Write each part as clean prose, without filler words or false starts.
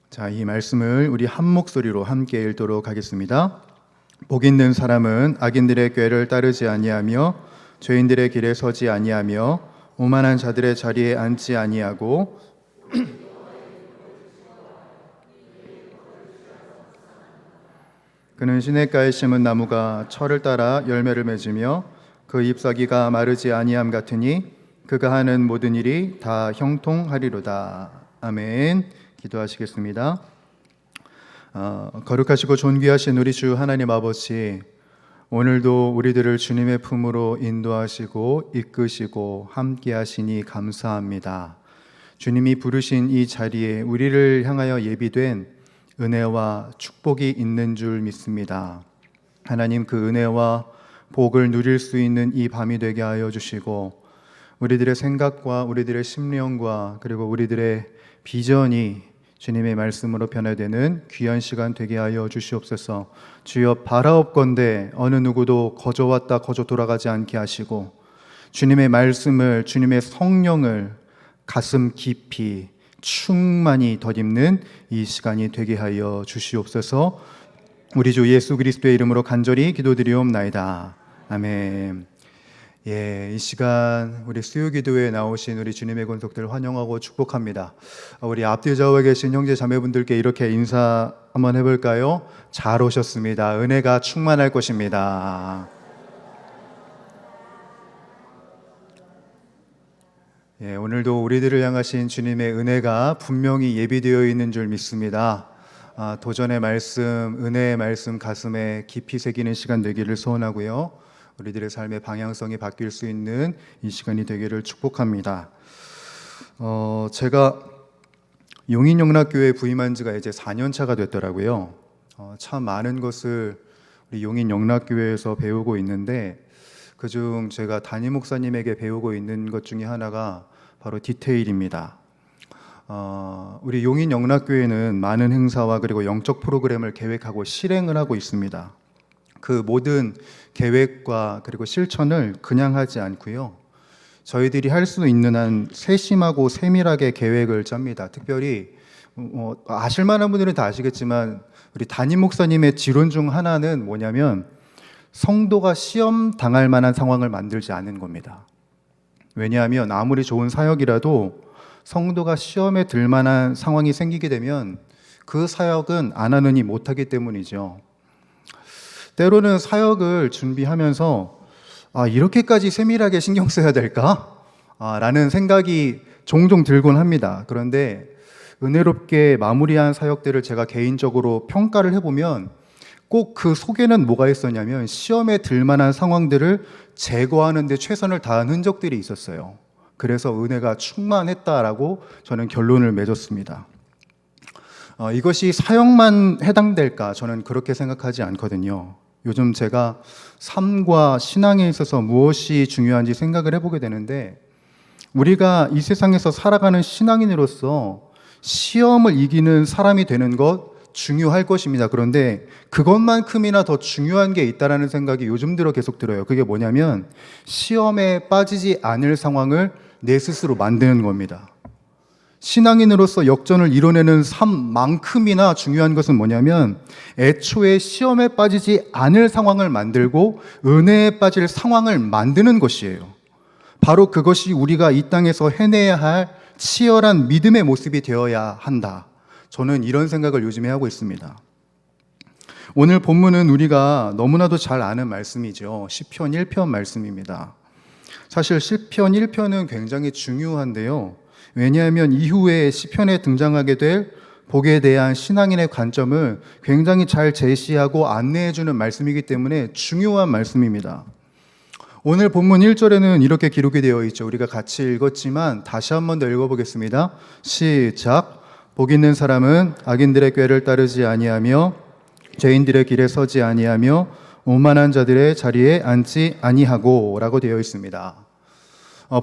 자, 이 말씀을 우리 한 목소리로 함께 읽도록 하겠습니다. 복 있는 사람은 악인들의 꾀를 따르지 아니하며 죄인들의 길에 서지 아니하며 오만한 자들의 자리에 앉지 아니하고 그는 시냇가에 심은 나무가 철을 따라 열매를 맺으며 그 잎사귀가 마르지 아니함 같으니 그가 하는 모든 일이 다 형통하리로다. 아멘. 기도하시겠습니다. 거룩하시고 존귀하신 우리 주 하나님 아버지, 오늘도 우리들을 주님의 품으로 인도하시고 이끄시고 함께 하시니 감사합니다. 주님이 부르신 이 자리에 우리를 향하여 예비된 은혜와 축복이 있는 줄 믿습니다. 하나님, 그 은혜와 복을 누릴 수 있는 이 밤이 되게 하여 주시고 우리들의 생각과 우리들의 심령과 그리고 우리들의 비전이 주님의 말씀으로 변화되는 귀한 시간 되게 하여 주시옵소서. 주여, 바라옵건대 어느 누구도 거저 왔다 거저 돌아가지 않게 하시고 주님의 말씀을, 주님의 성령을 가슴 깊이 충만히 덧입는 이 시간이 되게 하여 주시옵소서. 우리 주 예수 그리스도의 이름으로 간절히 기도드리옵나이다. 아멘. 이 시간 우리 수요기도에 나오신 우리 주님의 권속들 환영하고 축복합니다. 우리 앞뒤 좌우에 계신 형제 자매분들께 이렇게 인사 한번 해볼까요? 잘 오셨습니다. 은혜가 충만할 것입니다. 오늘도 우리들을 향하신 주님의 은혜가 분명히 예비되어 있는 줄 믿습니다. 도전의 말씀, 은혜의 말씀 가슴에 깊이 새기는 시간 되기를 소원하고요. 우리들의 삶의 방향성이 바뀔 수 있는 이 시간이 되기를 축복합니다. 제가 용인영락교회에 부임한 지가 이제 4년 차가 됐더라고요. 참 많은 것을 우리 용인영락교회에서 배우고 있는데 그중 제가 담임 목사님에게 배우고 있는 것 중에 하나가 바로 디테일입니다. 우리 용인영락교회는 많은 행사와 그리고 영적 프로그램을 계획하고 실행을 하고 있습니다. 그 모든 계획과 그리고 실천을 그냥 하지 않고요. 저희들이 할 수 있는 한 세심하고 세밀하게 계획을 짭니다. 특별히 아실 만한 분들은 다 아시겠지만 우리 담임 목사님의 지론 중 하나는 뭐냐면 성도가 시험 당할 만한 상황을 만들지 않는 겁니다. 왜냐하면 아무리 좋은 사역이라도 성도가 시험에 들 만한 상황이 생기게 되면 그 사역은 안 하느니 못하기 때문이죠. 때로는 사역을 준비하면서 이렇게까지 세밀하게 신경 써야 될까? 라는 생각이 종종 들곤 합니다. 그런데 은혜롭게 마무리한 사역들을 제가 개인적으로 평가를 해보면 꼭 그 속에는 뭐가 있었냐면 시험에 들 만한 상황들을 제거하는 데 최선을 다한 흔적들이 있었어요. 그래서 은혜가 충만했다라고 저는 결론을 맺었습니다. 이것이 사역만 해당될까? 저는 그렇게 생각하지 않거든요. 요즘 제가 삶과 신앙에 있어서 무엇이 중요한지 생각을 해보게 되는데 우리가 이 세상에서 살아가는 신앙인으로서 시험을 이기는 사람이 되는 것 중요할 것입니다. 그런데 그것만큼이나 더 중요한 게 있다라는 생각이 요즘 들어 계속 들어요. 그게 뭐냐면 시험에 빠지지 않을 상황을 내 스스로 만드는 겁니다. 신앙인으로서 역전을 이뤄내는 삶만큼이나 중요한 것은 뭐냐면 애초에 시험에 빠지지 않을 상황을 만들고 은혜에 빠질 상황을 만드는 것이에요. 바로 그것이 우리가 이 땅에서 해내야 할 치열한 믿음의 모습이 되어야 한다. 저는 이런 생각을 요즘에 하고 있습니다. 오늘 본문은 우리가 너무나도 잘 아는 말씀이죠. 시편 1편 말씀입니다. 사실 시편 1편은 굉장히 중요한데요. 왜냐하면 이후에 시편에 등장하게 될 복에 대한 신앙인의 관점을 굉장히 잘 제시하고 안내해주는 말씀이기 때문에 중요한 말씀입니다. 오늘 본문 1절에는 이렇게 기록이 되어 있죠. 우리가 같이 읽었지만 다시 한 번 더 읽어보겠습니다. 시작. 복 있는 사람은 악인들의 꾀를 따르지 아니하며 죄인들의 길에 서지 아니하며 오만한 자들의 자리에 앉지 아니하고 라고 되어 있습니다.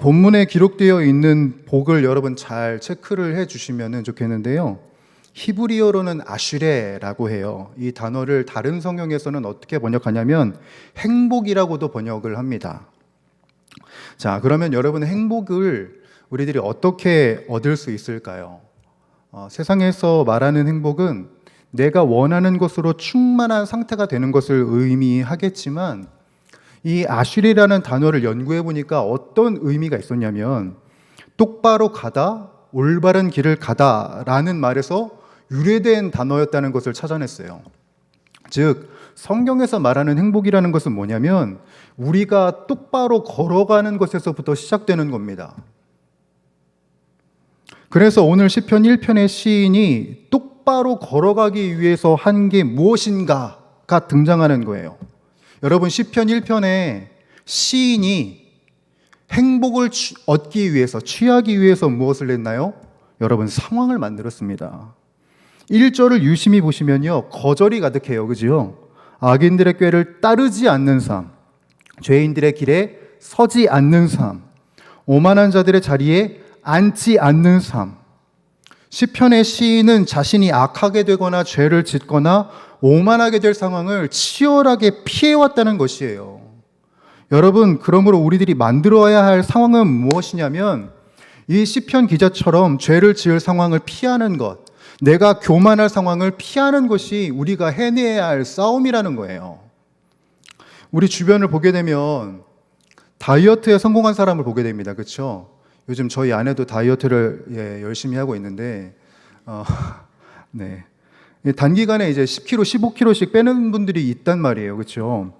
본문에 기록되어 있는 복을 여러분 잘 체크를 해주시면 좋겠는데요. 히브리어로는 아슈레라고 해요. 이 단어를 다른 성경에서는 어떻게 번역하냐면 행복이라고도 번역을 합니다. 자, 그러면 여러분 행복을 우리들이 어떻게 얻을 수 있을까요? 세상에서 말하는 행복은 내가 원하는 것으로 충만한 상태가 되는 것을 의미하겠지만, 이 아슐이라는 단어를 연구해 보니까 어떤 의미가 있었냐면, 똑바로 가다, 올바른 길을 가다라는 말에서 유래된 단어였다는 것을 찾아냈어요. 즉, 성경에서 말하는 행복이라는 것은 뭐냐면 우리가 똑바로 걸어가는 것에서부터 시작되는 겁니다. 그래서 오늘 시편 1편의 시인이 똑바로 걸어가기 위해서 한 게 무엇인가가 등장하는 거예요. 여러분, 시편 1편에 시인이 행복을 얻기 위해서, 취하기 위해서 무엇을 했나요? 여러분, 상황을 만들었습니다. 1절을 유심히 보시면요, 거절이 가득해요. 그죠? 악인들의 꾀를 따르지 않는 삶, 죄인들의 길에 서지 않는 삶, 오만한 자들의 자리에 앉지 않는 삶. 시편의 시인은 자신이 악하게 되거나 죄를 짓거나 오만하게 될 상황을 치열하게 피해왔다는 것이에요. 여러분, 그러므로 우리들이 만들어야 할 상황은 무엇이냐면 이 시편 기자처럼 죄를 지을 상황을 피하는 것, 내가 교만할 상황을 피하는 것이 우리가 해내야 할 싸움이라는 거예요. 우리 주변을 보게 되면 다이어트에 성공한 사람을 보게 됩니다. 그렇죠? 요즘 저희 아내도 다이어트를 열심히 하고 있는데 네. 단기간에 이제 10kg, 15kg씩 빼는 분들이 있단 말이에요. 그렇죠?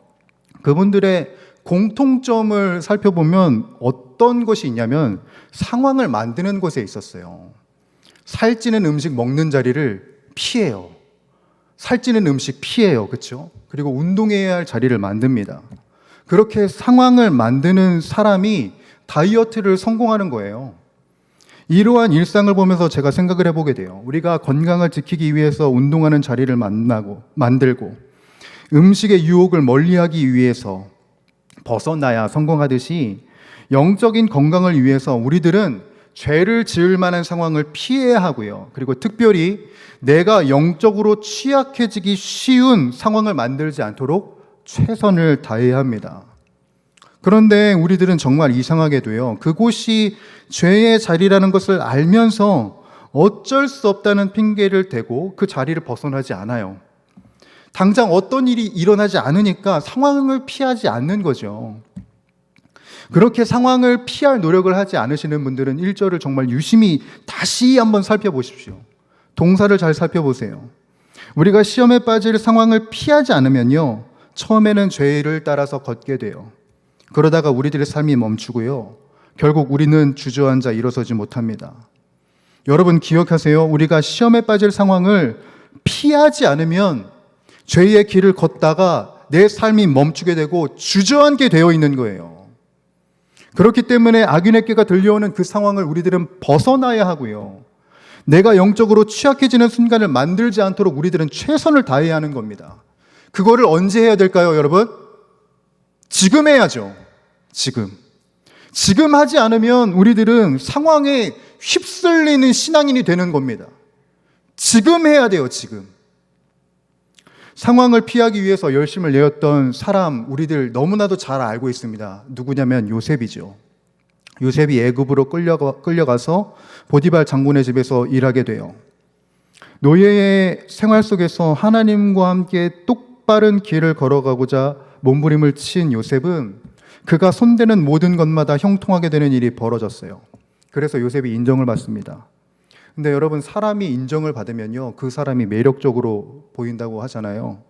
그분들의 공통점을 살펴보면 어떤 것이 있냐면 상황을 만드는 것에 있었어요. 살찌는 음식 먹는 자리를 피해요. 살찌는 음식 피해요. 그렇죠? 그리고 운동해야 할 자리를 만듭니다. 그렇게 상황을 만드는 사람이 다이어트를 성공하는 거예요. 이러한 일상을 보면서 제가 생각을 해보게 돼요. 우리가 건강을 지키기 위해서 운동하는 자리를 만들고 음식의 유혹을 멀리하기 위해서 벗어나야 성공하듯이 영적인 건강을 위해서 우리들은 죄를 지을 만한 상황을 피해야 하고요. 그리고 특별히 내가 영적으로 취약해지기 쉬운 상황을 만들지 않도록 최선을 다해야 합니다. 그런데 우리들은 정말 이상하게도요, 그곳이 죄의 자리라는 것을 알면서 어쩔 수 없다는 핑계를 대고 그 자리를 벗어나지 않아요. 당장 어떤 일이 일어나지 않으니까 상황을 피하지 않는 거죠. 그렇게 상황을 피할 노력을 하지 않으시는 분들은 1절을 정말 유심히 다시 한번 살펴보십시오. 동사를 잘 살펴보세요. 우리가 시험에 빠질 상황을 피하지 않으면요, 처음에는 죄를 따라서 걷게 돼요. 그러다가 우리들의 삶이 멈추고요, 결국 우리는 주저앉아 일어서지 못합니다. 여러분 기억하세요. 우리가 시험에 빠질 상황을 피하지 않으면 죄의 길을 걷다가 내 삶이 멈추게 되고 주저앉게 되어 있는 거예요. 그렇기 때문에 악인의 꾀가 들려오는 그 상황을 우리들은 벗어나야 하고요, 내가 영적으로 취약해지는 순간을 만들지 않도록 우리들은 최선을 다해야 하는 겁니다. 그거를 언제 해야 될까요, 여러분? 지금 해야죠. 지금 하지 않으면 우리들은 상황에 휩쓸리는 신앙인이 되는 겁니다. 지금 해야 돼요. 지금. 상황을 피하기 위해서 열심을 내었던 사람 우리들 너무나도 잘 알고 있습니다. 누구냐면 요셉이죠. 요셉이 애굽으로 끌려가서 보디발 장군의 집에서 일하게 돼요. 노예의 생활 속에서 하나님과 함께 똑바른 길을 걸어가고자 몸부림을 친 요셉은 그가 손대는 모든 것마다 형통하게 되는 일이 벌어졌어요. 그래서 요셉이 인정을 받습니다. 근데 여러분, 사람이 인정을 받으면요, 그 사람이 매력적으로 보인다고 하잖아요.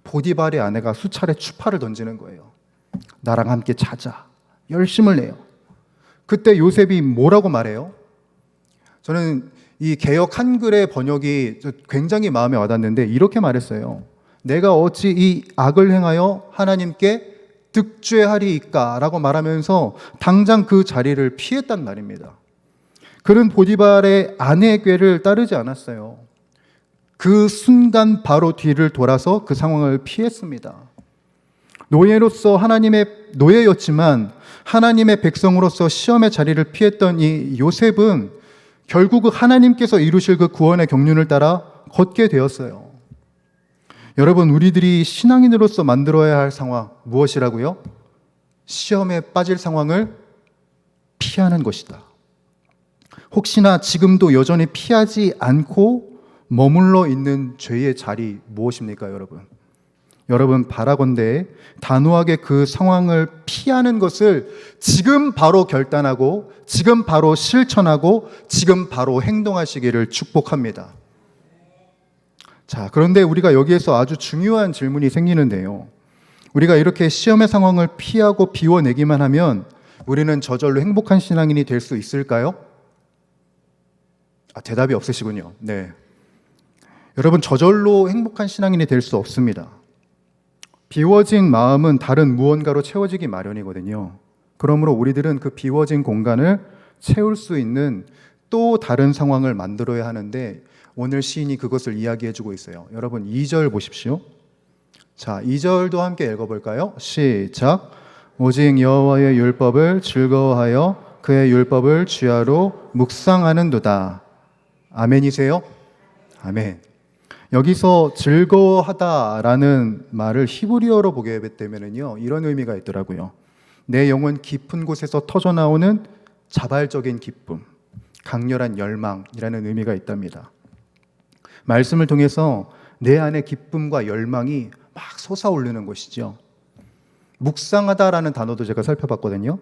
보디발의 아내가 수차례 추파를 던지는 거예요. 나랑 함께 자자. 열심을 내요. 그때 요셉이 뭐라고 말해요? 저는 이 개역 한글의 번역이 굉장히 마음에 와닿는데 이렇게 말했어요. 내가 어찌 이 악을 행하여 하나님께 득죄하리이까? 라고 말하면서 당장 그 자리를 피했단 말입니다. 그는 보디발의 아내의 꾀를 따르지 않았어요. 그 순간 바로 뒤를 돌아서 그 상황을 피했습니다. 노예로서 노예였지만 하나님의 백성으로서 시험의 자리를 피했던 이 요셉은 결국 하나님께서 이루실 그 구원의 경륜을 따라 걷게 되었어요. 여러분, 우리들이 신앙인으로서 만들어야 할 상황 무엇이라고요? 시험에 빠질 상황을 피하는 것이다. 혹시나 지금도 여전히 피하지 않고 머물러 있는 죄의 자리 무엇입니까, 여러분? 여러분, 바라건대 단호하게 그 상황을 피하는 것을 지금 바로 결단하고 지금 바로 실천하고 지금 바로 행동하시기를 축복합니다. 자, 그런데 우리가 여기에서 아주 중요한 질문이 생기는데요. 우리가 이렇게 시험의 상황을 피하고 비워내기만 하면 우리는 저절로 행복한 신앙인이 될 수 있을까요? 대답이 없으시군요. 네. 여러분, 저절로 행복한 신앙인이 될 수 없습니다. 비워진 마음은 다른 무언가로 채워지기 마련이거든요. 그러므로 우리들은 그 비워진 공간을 채울 수 있는 또 다른 상황을 만들어야 하는데 오늘 시인이 그것을 이야기해주고 있어요. 여러분, 2절 보십시오. 자, 2절도 함께 읽어볼까요? 시작. 오직 여호와의 율법을 즐거워하여 그의 율법을 주야로 묵상하는도다. 아멘이세요? 아멘. 여기서 즐거워하다라는 말을 히브리어로 보게 되면은요, 이런 의미가 있더라고요. 내 영혼 깊은 곳에서 터져나오는 자발적인 기쁨, 강렬한 열망이라는 의미가 있답니다. 말씀을 통해서 내 안에 기쁨과 열망이 막 솟아오르는 것이죠. 묵상하다라는 단어도 제가 살펴봤거든요.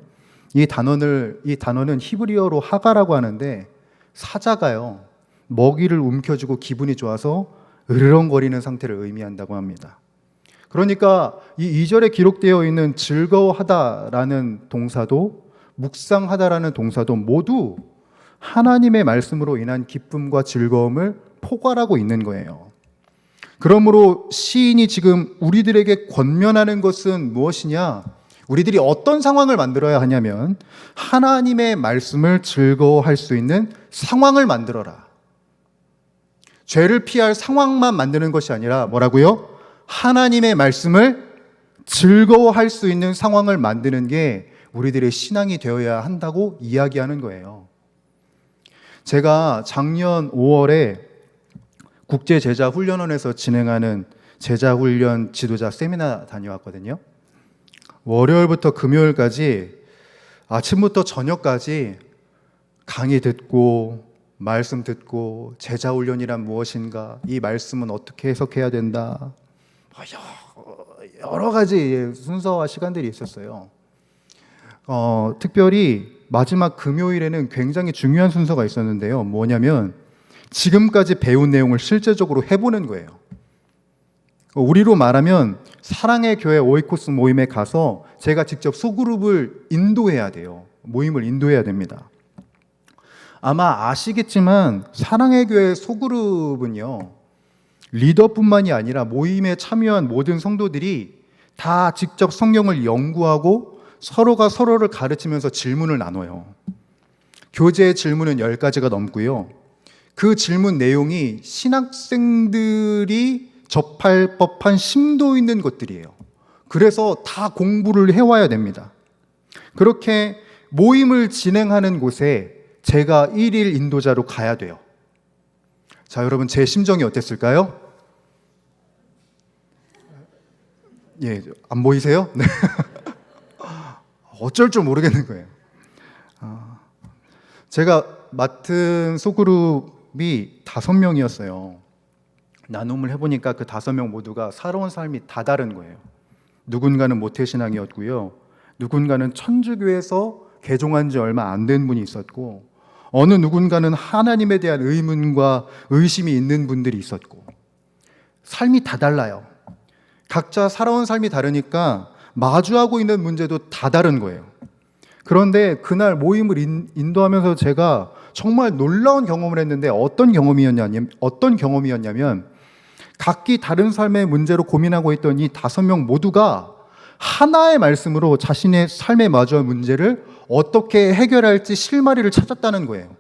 이 단어는 히브리어로 하가라고 하는데 사자가요, 먹이를 움켜쥐고 기분이 좋아서 으르렁거리는 상태를 의미한다고 합니다. 그러니까 이 2절에 기록되어 있는 즐거워하다라는 동사도 묵상하다라는 동사도 모두 하나님의 말씀으로 인한 기쁨과 즐거움을 포괄하고 있는 거예요. 그러므로 시인이 지금 우리들에게 권면하는 것은 무엇이냐? 우리들이 어떤 상황을 만들어야 하냐면 하나님의 말씀을 즐거워할 수 있는 상황을 만들어라. 죄를 피할 상황만 만드는 것이 아니라 뭐라고요? 하나님의 말씀을 즐거워할 수 있는 상황을 만드는 게 우리들의 신앙이 되어야 한다고 이야기하는 거예요. 제가 작년 5월에 국제제자훈련원에서 진행하는 제자훈련 지도자 세미나 다녀왔거든요. 월요일부터 금요일까지 아침부터 저녁까지 강의 듣고 말씀 듣고 제자훈련이란 무엇인가, 이 말씀은 어떻게 해석해야 된다, 여러 가지 순서와 시간들이 있었어요. 특별히 마지막 금요일에는 굉장히 중요한 순서가 있었는데요. 뭐냐면 지금까지 배운 내용을 실제적으로 해보는 거예요. 우리로 말하면 사랑의 교회 오이코스 모임에 가서 제가 직접 소그룹을 인도해야 돼요. 모임을 인도해야 됩니다. 아마 아시겠지만 사랑의 교회 소그룹은요, 리더뿐만이 아니라 모임에 참여한 모든 성도들이 다 직접 성경을 연구하고 서로가 서로를 가르치면서 질문을 나눠요. 교재 질문은 10가지가 넘고요. 그 질문 내용이 신학생들이 접할 법한 심도 있는 것들이에요. 그래서 다 공부를 해와야 됩니다. 그렇게 모임을 진행하는 곳에 제가 1일 인도자로 가야 돼요. 자, 여러분, 제 심정이 어땠을까요? 예, 안 보이세요? 네. 어쩔 줄 모르겠는 거예요. 제가 맡은 소그룹이 5명이었어요. 나눔을 해보니까 그 5명 모두가 살아온 삶이 다 다른 거예요. 누군가는 모태신앙이었고요. 누군가는 천주교에서 개종한 지 얼마 안 된 분이 있었고, 어느 누군가는 하나님에 대한 의문과 의심이 있는 분들이 있었고, 삶이 다 달라요. 각자 살아온 삶이 다르니까 마주하고 있는 문제도 다 다른 거예요. 그런데 그날 모임을 인도하면서 제가 정말 놀라운 경험을 했는데 어떤 경험이었냐면 각기 다른 삶의 문제로 고민하고 있던 이 5명 모두가 하나의 말씀으로 자신의 삶에 마주한 문제를 어떻게 해결할지 실마리를 찾았다는 거예요.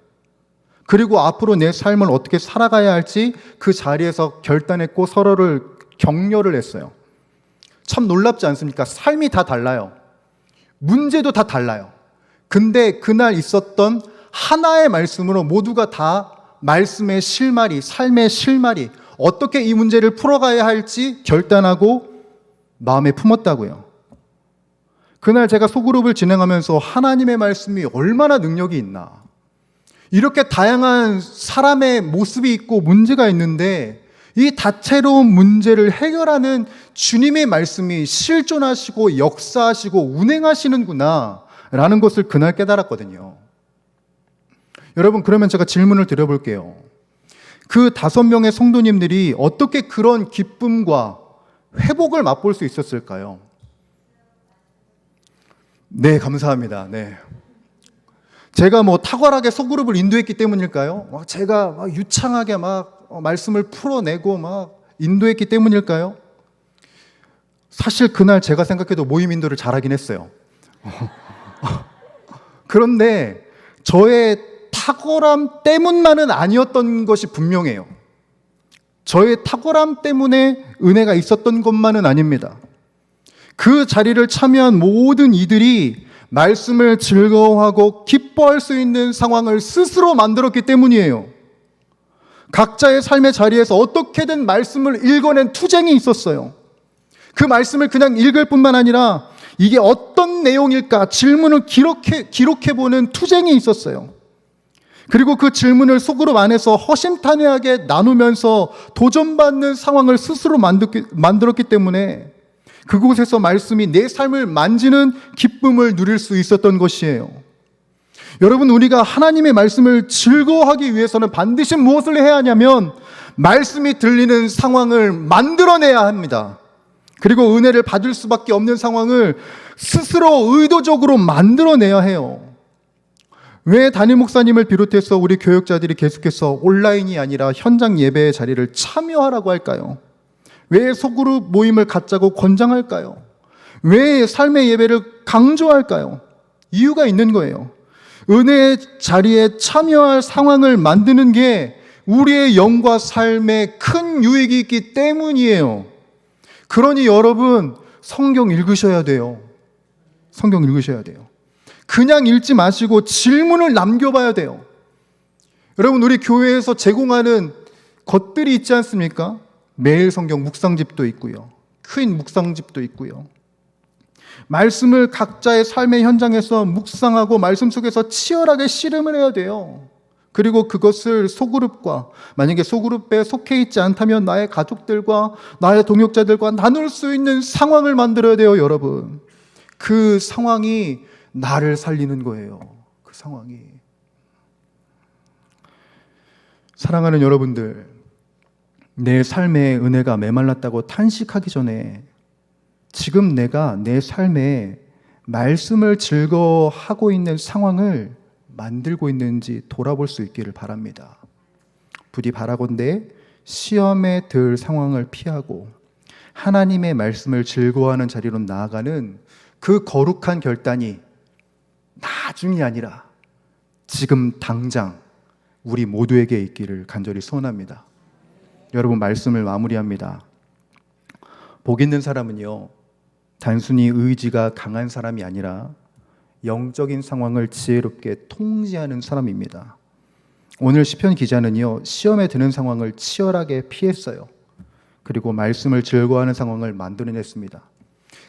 그리고 앞으로 내 삶을 어떻게 살아가야 할지 그 자리에서 결단했고 서로를 격려를 했어요. 참 놀랍지 않습니까? 삶이 다 달라요. 문제도 다 달라요. 근데 그날 있었던 하나의 말씀으로 모두가 다 말씀의 실마리, 삶의 실마리, 어떻게 이 문제를 풀어가야 할지 결단하고 마음에 품었다고요. 그날 제가 소그룹을 진행하면서 하나님의 말씀이 얼마나 능력이 있나, 이렇게 다양한 사람의 모습이 있고 문제가 있는데 이 다채로운 문제를 해결하는 주님의 말씀이 실존하시고 역사하시고 운행하시는구나 라는 것을 그날 깨달았거든요. 여러분, 그러면 제가 질문을 드려볼게요. 그 5명의 성도님들이 어떻게 그런 기쁨과 회복을 맛볼 수 있었을까요? 네, 감사합니다. 네. 제가 탁월하게 소그룹을 인도했기 때문일까요? 제가 유창하게 말씀을 풀어내고 인도했기 때문일까요? 사실 그날 제가 생각해도 모임 인도를 잘하긴 했어요. 그런데 저의 탁월함 때문만은 아니었던 것이 분명해요. 저의 탁월함 때문에 은혜가 있었던 것만은 아닙니다. 그 자리를 참여한 모든 이들이 말씀을 즐거워하고 기뻐할 수 있는 상황을 스스로 만들었기 때문이에요. 각자의 삶의 자리에서 어떻게든 말씀을 읽어낸 투쟁이 있었어요. 그 말씀을 그냥 읽을 뿐만 아니라 이게 어떤 내용일까 질문을 기록해보는 투쟁이 있었어요. 그리고 그 질문을 소그룹 안에서 허심탄회하게 나누면서 도전받는 상황을 스스로 만들었기 때문에 그곳에서 말씀이 내 삶을 만지는 기쁨을 누릴 수 있었던 것이에요. 여러분, 우리가 하나님의 말씀을 즐거워하기 위해서는 반드시 무엇을 해야 하냐면 말씀이 들리는 상황을 만들어내야 합니다. 그리고 은혜를 받을 수밖에 없는 상황을 스스로 의도적으로 만들어내야 해요. 왜 담임 목사님을 비롯해서 우리 교역자들이 계속해서 온라인이 아니라 현장 예배의 자리를 참여하라고 할까요? 왜 소그룹 모임을 갖자고 권장할까요? 왜 삶의 예배를 강조할까요? 이유가 있는 거예요. 은혜의 자리에 참여할 상황을 만드는 게 우리의 영과 삶에 큰 유익이 있기 때문이에요. 그러니 여러분, 성경 읽으셔야 돼요. 성경 읽으셔야 돼요. 그냥 읽지 마시고 질문을 남겨봐야 돼요. 여러분, 우리 교회에서 제공하는 것들이 있지 않습니까? 매일 성경 묵상집도 있고요. 큰 묵상집도 있고요. 말씀을 각자의 삶의 현장에서 묵상하고 말씀 속에서 치열하게 씨름을 해야 돼요. 그리고 그것을 소그룹과, 만약에 소그룹에 속해 있지 않다면 나의 가족들과 나의 동역자들과 나눌 수 있는 상황을 만들어야 돼요, 여러분. 그 상황이 나를 살리는 거예요. 그 상황이. 사랑하는 여러분들, 내 삶의 은혜가 메말랐다고 탄식하기 전에 지금 내가 내 삶에 말씀을 즐거워하고 있는 상황을 만들고 있는지 돌아볼 수 있기를 바랍니다. 부디 바라건대 시험에 들 상황을 피하고 하나님의 말씀을 즐거워하는 자리로 나아가는 그 거룩한 결단이 나중이 아니라 지금 당장 우리 모두에게 있기를 간절히 소원합니다. 여러분, 말씀을 마무리합니다. 복 있는 사람은요, 단순히 의지가 강한 사람이 아니라 영적인 상황을 지혜롭게 통제하는 사람입니다. 오늘 시편 기자는요, 시험에 드는 상황을 치열하게 피했어요. 그리고 말씀을 즐거워하는 상황을 만들어냈습니다.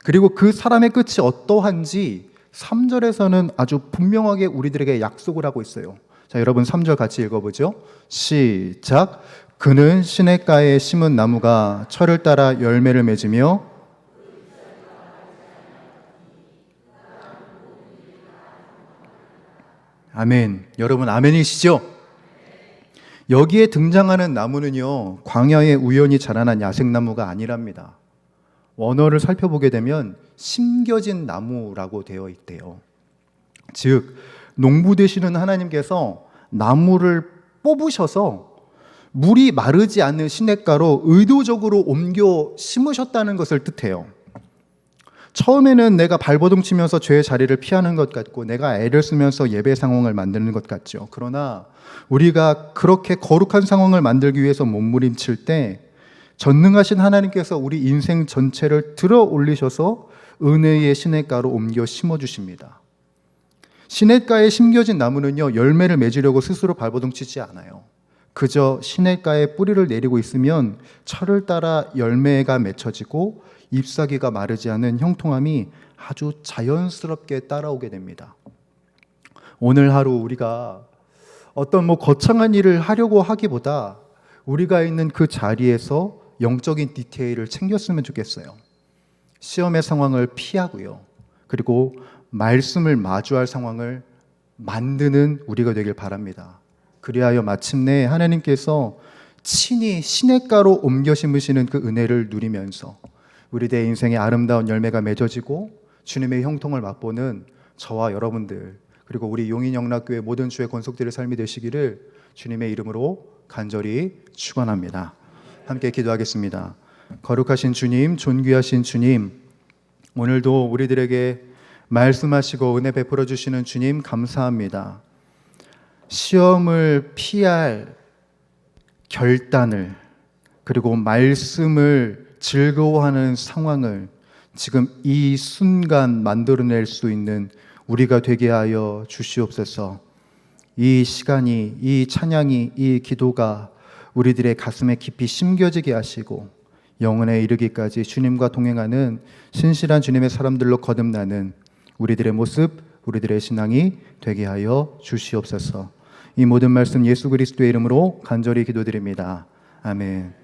그리고 그 사람의 끝이 어떠한지 3절에서는 아주 분명하게 우리들에게 약속을 하고 있어요. 자, 여러분 3절 같이 읽어보죠. 시작. 그는 시냇가에 심은 나무가 철을 따라 열매를 맺으며 아멘. 여러분 아멘이시죠? 여기에 등장하는 나무는요, 광야에 우연히 자라난 야생나무가 아니랍니다. 원어를 살펴보게 되면 심겨진 나무라고 되어 있대요. 즉, 농부 되시는 하나님께서 나무를 뽑으셔서 물이 마르지 않는 시냇가로 의도적으로 옮겨 심으셨다는 것을 뜻해요. 처음에는 내가 발버둥 치면서 죄의 자리를 피하는 것 같고 내가 애를 쓰면서 예배 상황을 만드는 것 같죠. 그러나 우리가 그렇게 거룩한 상황을 만들기 위해서 몸부림칠 때 전능하신 하나님께서 우리 인생 전체를 들어 올리셔서 은혜의 시냇가로 옮겨 심어주십니다. 시냇가에 심겨진 나무는요, 열매를 맺으려고 스스로 발버둥 치지 않아요. 그저 시냇가에 뿌리를 내리고 있으면 철을 따라 열매가 맺혀지고 잎사귀가 마르지 않은 형통함이 아주 자연스럽게 따라오게 됩니다. 오늘 하루 우리가 어떤 거창한 일을 하려고 하기보다 우리가 있는 그 자리에서 영적인 디테일을 챙겼으면 좋겠어요. 시험의 상황을 피하고요. 그리고 말씀을 마주할 상황을 만드는 우리가 되길 바랍니다. 그리하여 마침내 하나님께서 친히 시냇가로 옮겨 심으시는 그 은혜를 누리면서 우리들의 인생의 아름다운 열매가 맺어지고 주님의 형통을 맛보는 저와 여러분들, 그리고 우리 용인영락교회 모든 주의 권속들의 삶이 되시기를 주님의 이름으로 간절히 축원합니다. 함께 기도하겠습니다. 거룩하신 주님, 존귀하신 주님, 오늘도 우리들에게 말씀하시고 은혜 베풀어 주시는 주님 감사합니다. 시험을 피할 결단을, 그리고 말씀을 즐거워하는 상황을 지금 이 순간 만들어낼 수 있는 우리가 되게 하여 주시옵소서. 이 시간이, 이 찬양이, 이 기도가 우리들의 가슴에 깊이 심겨지게 하시고 영혼에 이르기까지 주님과 동행하는 신실한 주님의 사람들로 거듭나는 우리들의 모습, 우리들의 신앙이 되게 하여 주시옵소서. 이 모든 말씀 예수 그리스도의 이름으로 간절히 기도드립니다. 아멘.